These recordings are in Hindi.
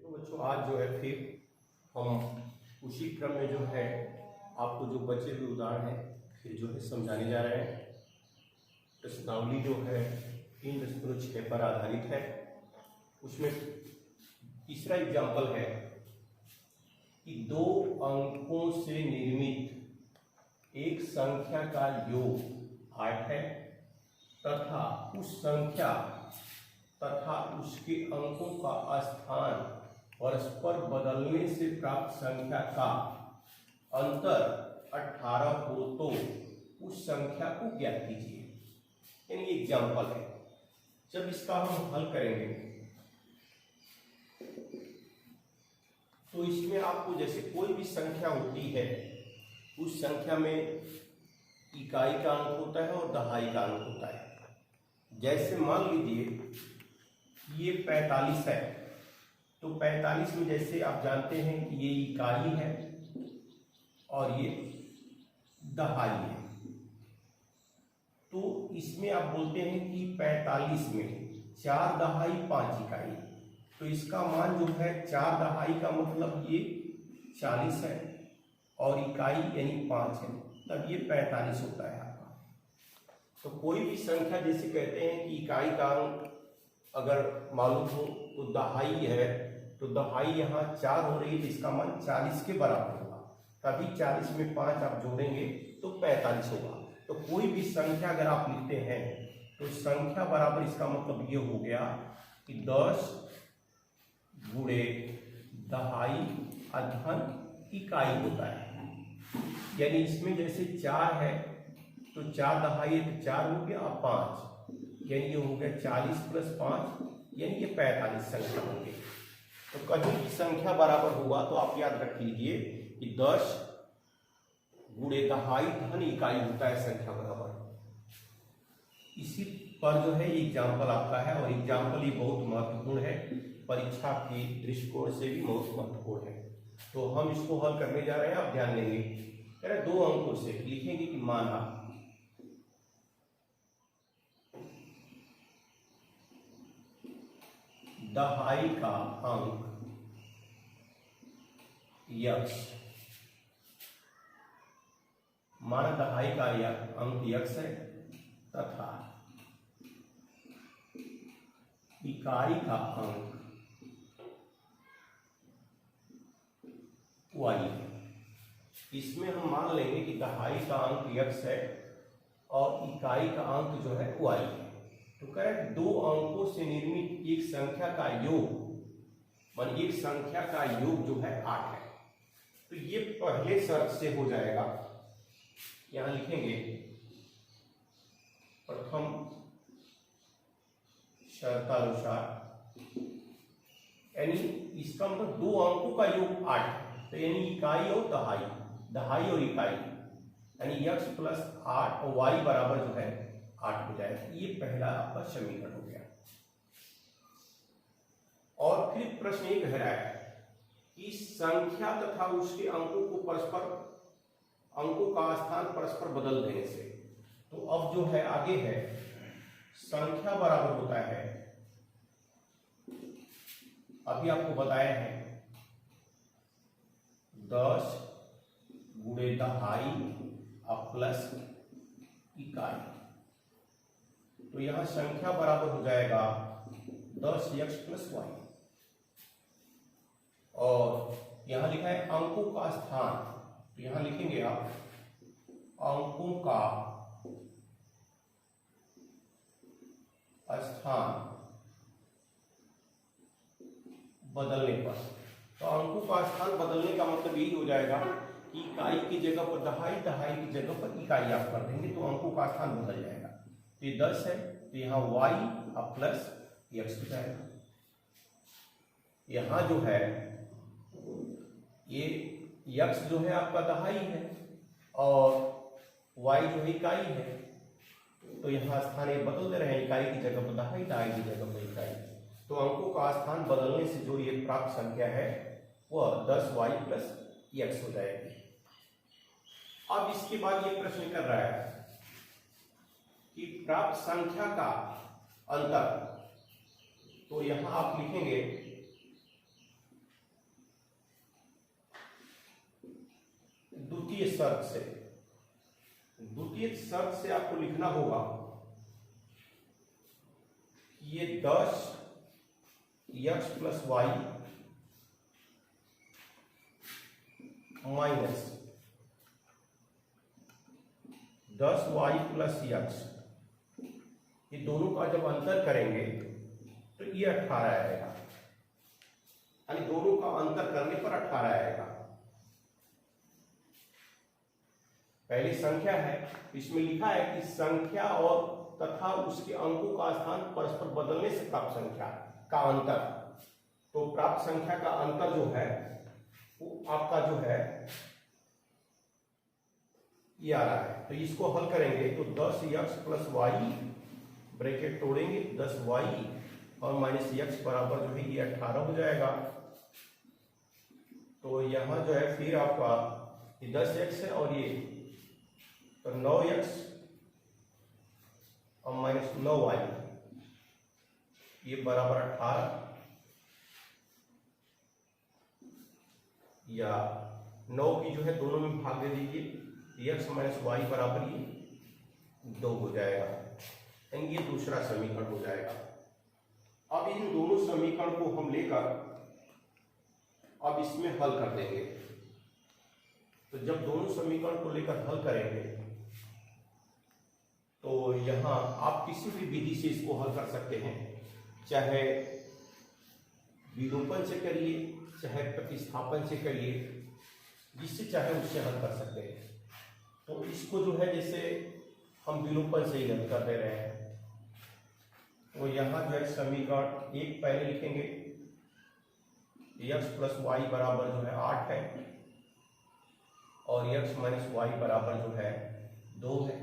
तो बच्चों आज जो है फिर हम उसी क्रम में जो है आपको जो बचे हुए उदाहरण हैं फिर जो है समझाने जा रहे हैं। प्रश्नावली जो है 3.6 पर आधारित है। उसमें तीसरा एग्जाम्पल है कि 2 अंकों से निर्मित एक संख्या का योग 8 है तथा उस संख्या तथा उसके अंकों का स्थान परस्पर बदलने से प्राप्त संख्या का अंतर 18 हो तो उस संख्या को ज्ञात कीजिए। यानी एग्जाम्पल है। जब इसका हम हल करेंगे तो इसमें आपको जैसे कोई भी संख्या होती है उस संख्या में इकाई का अंक होता है और दहाई का अंक होता है। जैसे मान लीजिए ये 45 है तो 45 में जैसे आप जानते हैं कि ये इकाई है और ये दहाई है, तो इसमें आप बोलते हैं कि 45 में 4 दहाई 5 इकाई, तो इसका मान जो है 4 दहाई का मतलब ये 40 है और इकाई यानी 5 है, तब ये 45 होता है आपका। तो कोई भी संख्या जैसे कहते हैं कि इकाई का अंक अगर मालूम हो तो दहाई है, तो दहाई यहाँ 4 हो रही है तो इसका मान 40 के बराबर होगा, तभी 40 में 5 आप जोड़ेंगे तो 45 होगा। तो कोई भी संख्या अगर आप लिखते हैं तो संख्या बराबर इसका मतलब ये हो गया कि 10 गुणे दहाई अधन इकाई होता है। यानी इसमें जैसे 4 है तो 4 दहाई है तो 4 हो गया और 5 यानी ये हो गया 40 प्लस 5 यानी ये 45 संख्या होंगे। तो कहीं भी संख्या बराबर होगा तो आप याद रख लीजिए कि 10 गुणे दहाई धन इकाई होता है संख्या बराबर। इसी पर जो है ये एग्जाम्पल आपका है और एग्जाम्पल ये बहुत महत्वपूर्ण है, परीक्षा के दृष्टिकोण से भी बहुत महत्वपूर्ण है। तो हम इसको हल करने जा रहे हैं, आप ध्यान देंगे। कह रहे 2 अंकों से लिखेंगे कि माना दहाई का अंक यक्स, माना दहाई का अंक यक्स है तथा इकाई का अंक वाई है। इसमें हम मान लेंगे कि दहाई का अंक यक्स है और इकाई का अंक जो है वाई है। तो कह रहे 2 अंकों से निर्मित एक संख्या का योग, मान एक संख्या का योग जो है 8 है, तो ये पहले शर्त से हो जाएगा। यहां लिखेंगे प्रथम शर्तानुसार, यानी इसका मतलब 2 अंकों का योग 8 है, तो यानी इकाई और दहाई, दहाई और इकाई यानी यक्स प्लस 8 और वाई बराबर जो है 8 हो जाएगा। ये पहला आपका समीकरण हो गया। और फिर प्रश्न ये कह रहा है कि संख्या तथा उसके अंकों को परस्पर, अंकों का स्थान परस्पर बदल देने से, तो अब जो है आगे है संख्या बराबर होता है, अभी आपको बताया है 10 गुणे दहाई अब प्लस इकाई, तो यहां संख्या बराबर हो जाएगा 10x प्लस वाई। और यहां लिखा है अंकों का स्थान, तो यहां लिखेंगे आप अंकों का स्थान बदलने पर, तो अंकों का स्थान बदलने का मतलब यही हो जाएगा कि इकाई की जगह पर दहाई, दहाई की जगह पर इकाई आप कर देंगे तो अंकों का स्थान बदल जाएगा। तो ये 10 है तो यहाँ y अब प्लस x हो जाएगा। यहाँ जो है ये x जो है आपका दहाई है और y जो है इकाई है, तो यहाँ स्थान ये बदल दे रहे हैं, इकाई की जगह पर दहाई, दहाई की जगह पर इकाई, तो अंकों का स्थान बदलने से जो ये प्राप्त संख्या है वह 10y प्लस x हो जाएगी। अब इसके बाद ये प्रश्न कर रहा है कि प्राप्त संख्या का अंतर, तो यहां आप लिखेंगे शर्त से आपको लिखना होगा कि ये 10 x plus Y minus 10 y plus x, ये दोनों का जब अंतर करेंगे तो ये 18 आएगा, यानी दोनों का अंतर करने पर 18 आएगा। पहली संख्या है, इसमें लिखा है कि संख्या और तथा उसके अंकों का स्थान परस्पर बदलने से प्राप्त संख्या का अंतर। तो प्राप्त संख्या का अंतर जो है वो आपका जो है ये आ रहा है। तो इसको हल करेंगे तो 10x प्लस वाई, ब्रैकेट तोड़ेंगे 10y और माइनस x बराबर जो है ये 18 हो जाएगा। तो यहां जो है फिर आपका ये 10x है और ये तो 9x और माइनस 9y ये बराबर 18, या 9 की जो है दोनों में भाग दे दीजिए, x माइनस वाई बराबर ये 2 हो जाएगा, यानी ये दूसरा समीकरण हो जाएगा। अब इन दोनों समीकरण को हम लेकर अब इसमें हल कर देंगे। तो जब दोनों समीकरण को लेकर हल करेंगे तो यहां आप किसी भी विधि से इसको हल कर सकते हैं, चाहे विलोपन से करिए, चाहे प्रतिस्थापन से करिए, जिससे चाहे उससे हल कर सकते हैं। तो इसको जो है जैसे हम विलोपन से ही हल कर दे रहे हैं, तो यहाँ जो है समीकरण 1 पहले लिखेंगे, x प्लस वाई बराबर जो है 8 है और x माइनस वाई बराबर जो है 2 है।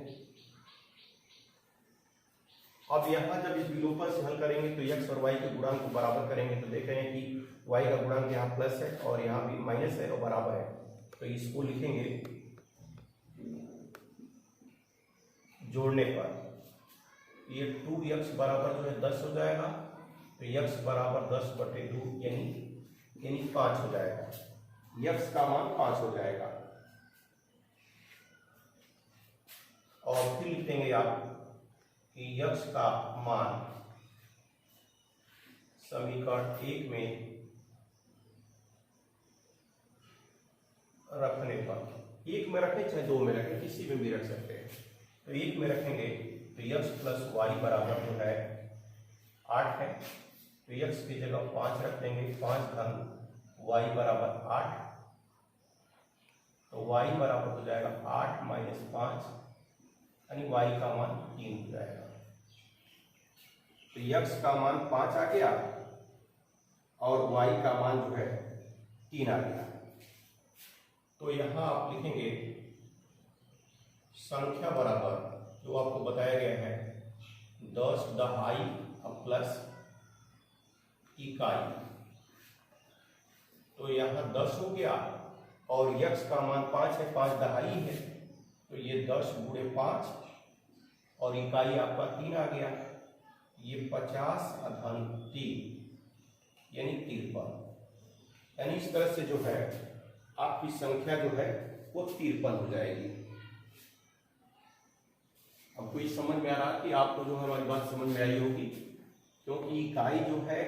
अब यहाँ जब इस विलोपन से हल करेंगे तो x और y के गुणांक को बराबर करेंगे तो देख रहे हैं कि y का गुणांक यहाँ प्लस है और यहाँ भी माइनस है और बराबर है। तो इसको लिखेंगे जोड़ने पर ये 2x बराबर जो है 10 हो जाएगा, तो x बराबर 10/2 यानी 5 हो जाएगा, x का मान 5 हो जाएगा। और फिर लिखेंगे आप कि x का मान समीकरण 1 में रखने पर, 1 में रखें चाहे 2 में रखें, किसी में भी रख सकते हैं। तो 1 में रखेंगे तो x प्लस वाई बराबर जो है 8 है, तो x की जगह 5 रख देंगे, 5 धन y बराबर 8, तो y बराबर हो जाएगा 8 माइनस 5, यानी y का मान 3 हो जाएगा। तो x का मान 5 आ गया और y का मान जो है 3 आ गया। तो यहां आप लिखेंगे संख्या बराबर जो आपको बताया गया है 10 दहाई प्लस इकाई, तो यहाँ 10 हो गया और x का मान 5 है, 5 दहाई है, तो ये 10 गुणे 5 और इकाई आपका 3 आ गया, ये 50 धन 3 यानी 53। यानी इस तरह से जो है आपकी संख्या जो है वो 53 हो जाएगी। आपको ये समझ में आ रहा कि आपको जो हमारी बात समझ में आई होगी, क्योंकि इकाई जो है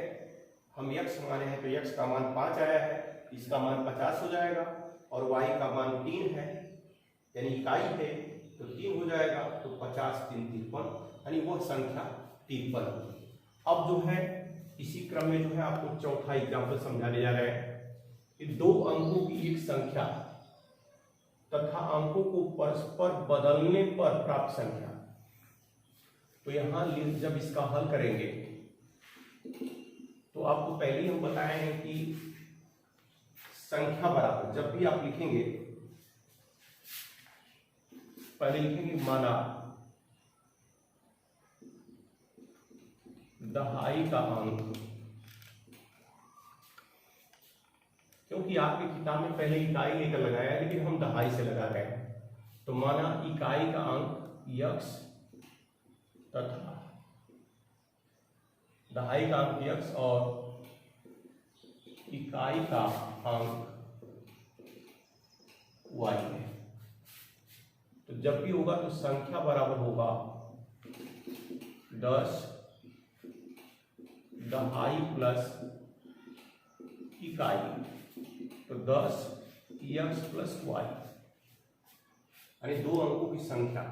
हम x माने हैं तो x का मान 5 आया है, इसका मान 50 हो जाएगा और y का मान 3 है, यानी इकाई है तो 3 हो जाएगा, तो 50 3 53, यानी वो संख्या 53 होगी। अब जो है इसी क्रम में जो है आपको चौथा एग्जाम्पल समझाने जा रहे हैं कि 2 अंकों की एक संख्या तथा अंकों को परस्पर बदलने पर प्राप्त संख्या। तो यहां जब इसका हल करेंगे तो आपको पहले ही हम बताए हैं कि संख्या बराबर जब भी आप लिखेंगे पहले लिखेंगे माना दहाई का अंक, क्योंकि आपकी किताब में पहले इकाई लेकर लगाया है लेकिन हम दहाई से लगा रहे हैं। तो माना इकाई का अंक x तथा दहाई का अंक x और इकाई का अंक y है। जब भी होगा तो संख्या बराबर होगा 10 दहाई प्लस इकाई, तो 10 x प्लस वाई, यानी दो अंकों की संख्या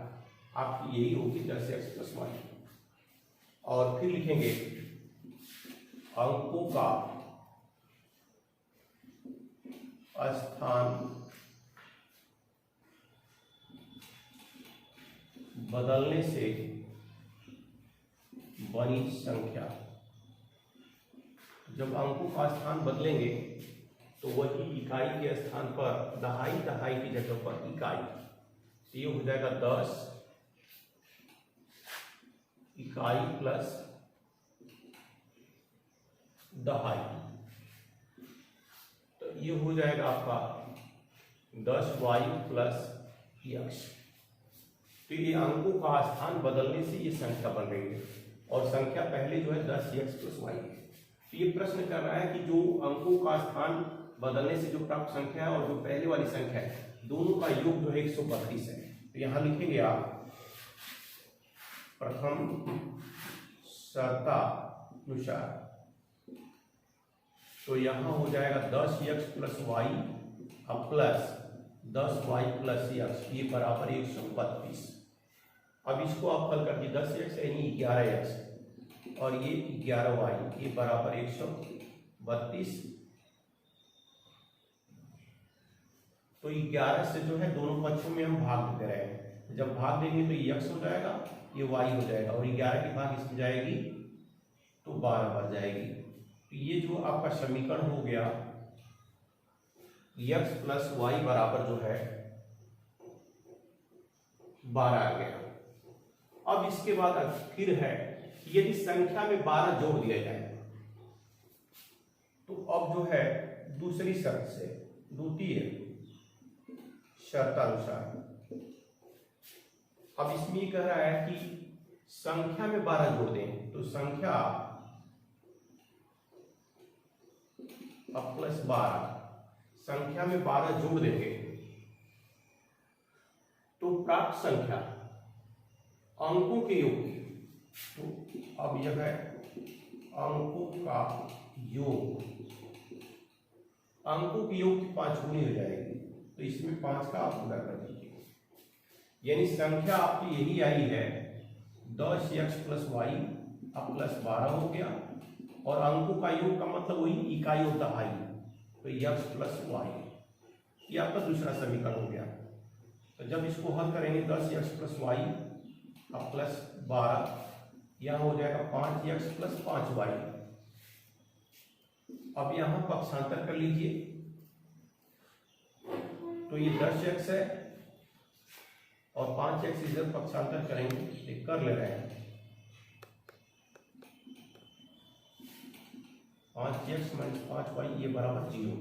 आपकी यही होगी 10x प्लस वाई। और फिर लिखेंगे अंकों का स्थान बदलने से बनी संख्या। जब अंकों का स्थान बदलेंगे तो वही इकाई के स्थान पर दहाई, दहाई की जगह पर इकाई, ये हो जाएगा 10 इकाई प्लस दहाई, तो ये हो जाएगा आपका 10y प्लस x। तो ये अंकों का स्थान बदलने से ये संख्या बन रही है, और संख्या पहले जो है 10x प्लस y है। तो ये प्रश्न कर रहा है कि जो अंकों का स्थान बदलने से जो प्राप्त संख्या है और जो पहले वाली संख्या है, दोनों का योग जो है 132 है। तो यहां लिखेंगे आप प्रथम शर्तानुसार, तो यहां हो जाएगा 10x प्लस वाई अब प्लस 10y प्लस x, ये बराबर 132। अब इसको आप हल कर दिए, 10x यानी 11x और ये 11y, ये बराबर 132। तो 11 से जो है दोनों पक्षों में हम भाग दे रहे हैं, जब भाग देंगे तो ये x हो जाएगा, ये y हो जाएगा, और 11 की भाग इसमें जाएगी तो 12 बन जाएगी। तो ये जो आपका समीकरण हो गया x प्लस वाई बराबर जो है 12 आ गया। अब इसके बाद फिर है यदि संख्या में 12 जोड़ दिया जाए, तो अब जो है दूसरी शर्त से, द्वितीय शर्तानुसार, अब इसमें कह रहा है कि संख्या में 12 जोड़ दें, तो संख्या अब प्लस 12, संख्या में 12 जोड़ देंगे तो प्राप्त संख्या अंकों के योग की, तो अब यह है अंकों का योग, अंकों की योग की 5 गुनी हो जाएगी, तो इसमें 5 का आप पूरा कर दीजिए, यानी संख्या आपकी यही आई है 10x प्लस वाई अब प्लस 12 हो गया, और अंकों का योग का मतलब वही इकाई और दहाई, तो x प्लस वाई, ये आपका दूसरा समीकरण हो गया। तो जब इसको हल करेंगे 10x प्लस वाई अब प्लस 12, यह हो जाएगा 5x प्लस 5y। अब यहां पक्षांतर कर लीजिए, तो ये 10x है और 5x इधर पक्षांतर करेंगे, ये कर ले रहे हैं, 5x माइनस 5y ये बराबर 0।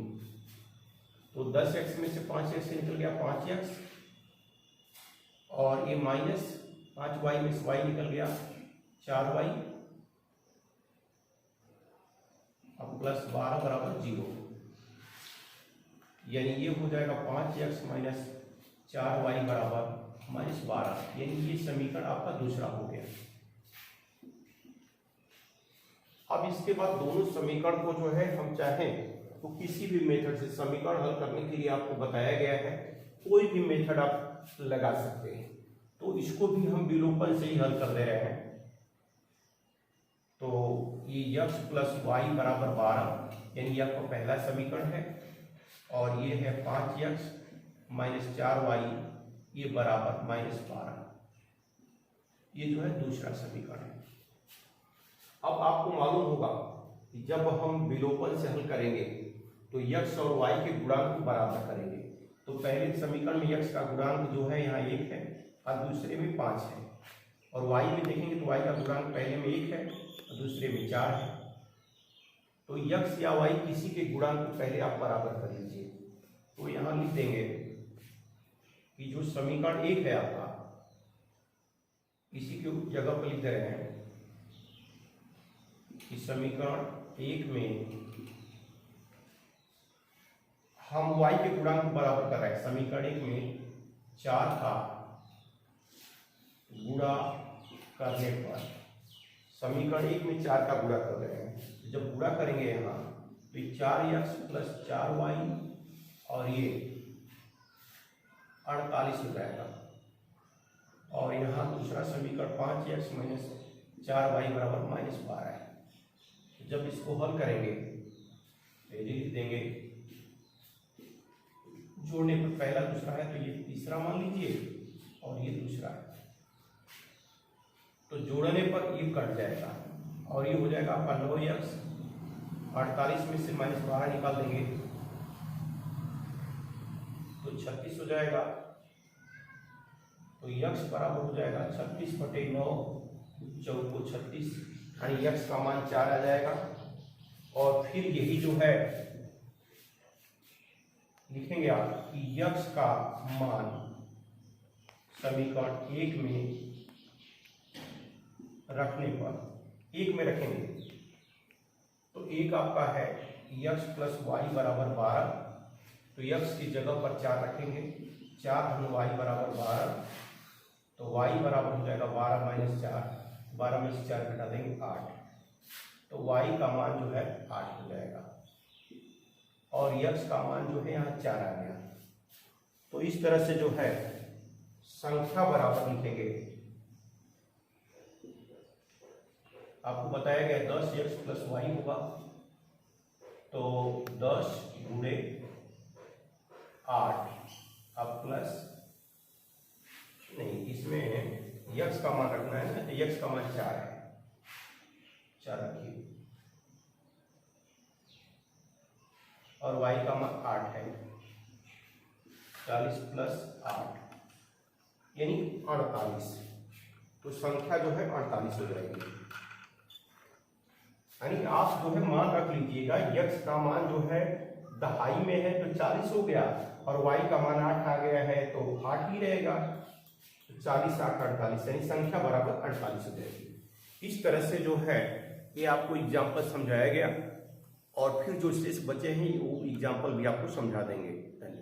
तो 10x में से 5x से निकल गया 5x, और ये माइनस 5y में से y निकल गया 4y, अब प्लस 12 बराबर 0, यानी ये हो जाएगा 5x माइनस 4y बराबर माइनस 12, यानी ये समीकरण आपका दूसरा हो गया। अब इसके बाद दोनों समीकरण को जो है हम चाहें तो किसी भी मेथड से समीकरण हल करने के लिए आपको बताया गया है, कोई भी मेथड आप लगा सकते हैं, तो इसको भी हम विलोपन से ही हल कर दे रहे हैं। तो ये x प्लस वाई बराबर 12, यानी ये आपका पहला समीकरण है, और ये है 5x माइनस 4y ये बराबर माइनस 12, ये जो है दूसरा समीकरण है। अब आपको मालूम होगा कि जब हम विलोपन से हल करेंगे तो x और y के गुणांक को बराबर करेंगे, तो पहले समीकरण में x का गुणांक जो है यहाँ 1 है और दूसरे में 5 है, और y में देखेंगे तो y का गुणांक पहले में 1 है और दूसरे में 4 है। तो x या y किसी के गुणांक को पहले आप बराबर कर लीजिए, तो यहाँ लिख देंगे कि जो समीकरण 1 है आपका, इसी के जगह पर लिख दे रहे हैं कि समीकरण 1 में हम y के गुणांक को बराबर कर रहे हैं। समीकरण 1 में 4 था गुणा करने पर समीकरण 1 में 4 का गुणा कर रहे हैं। जब गुणा करेंगे यहाँ तो 4x प्लस 4y और ये 48 हो जाएगा। और यहाँ दूसरा समीकरण 5x माइनस 4y बराबर -12 है। जब इसको हल करेंगे तो ये लिख देंगे, जोड़ने पर पहला दूसरा है तो ये तीसरा मान लीजिए और ये दूसरा है, तो जोड़ने पर ये कट जाएगा और ये हो जाएगा आपका 9x। 48 में से -12 निकाल देंगे तो 36 हो जाएगा। तो x बराबर हो जाएगा 36/9, चौको 36, यानी x का मान 4 आ जाएगा। और फिर यही जो है लिखेंगे आप कि x का मान समीकरण 1 में रखने पर, 1 में रखेंगे तो 1 आपका है x प्लस वाई बराबर 12, तो x की जगह पर 4 रखेंगे, 4 धन वाई बराबर 12, तो y बराबर हो जाएगा 12 माइनस 4, 12 में से 4 घटा देंगे 8, तो y का मान जो है 8 हो जाएगा और x का मान जो है यहाँ 4 आ गया। तो इस तरह से जो है संख्या बराबर लिखेंगे। आपको बताया गया 10x प्लस वाई होगा, तो 10 गुणे 8 अब प्लस नहीं, इसमें x का मान रखना है ना, तो x का मान 4 है, 4 रखिए और y का मान 8 है, 40 प्लस 8 यानी 48। तो संख्या जो है 48 हो जाएगी। यानी आप जो है मान रख लीजिएगा, x का मान जो है दहाई में है तो 40 हो गया और y का मान 8 आ गया है तो 8 ही रहेगा, 40 8 48 यानी संख्या बराबर 48 हो जाएगी। इस तरह से जो है ये आपको एग्जाम्पल समझाया गया और फिर जो शेष बचे हैं वो एग्जाम्पल भी आपको समझा देंगे। धन्यवाद।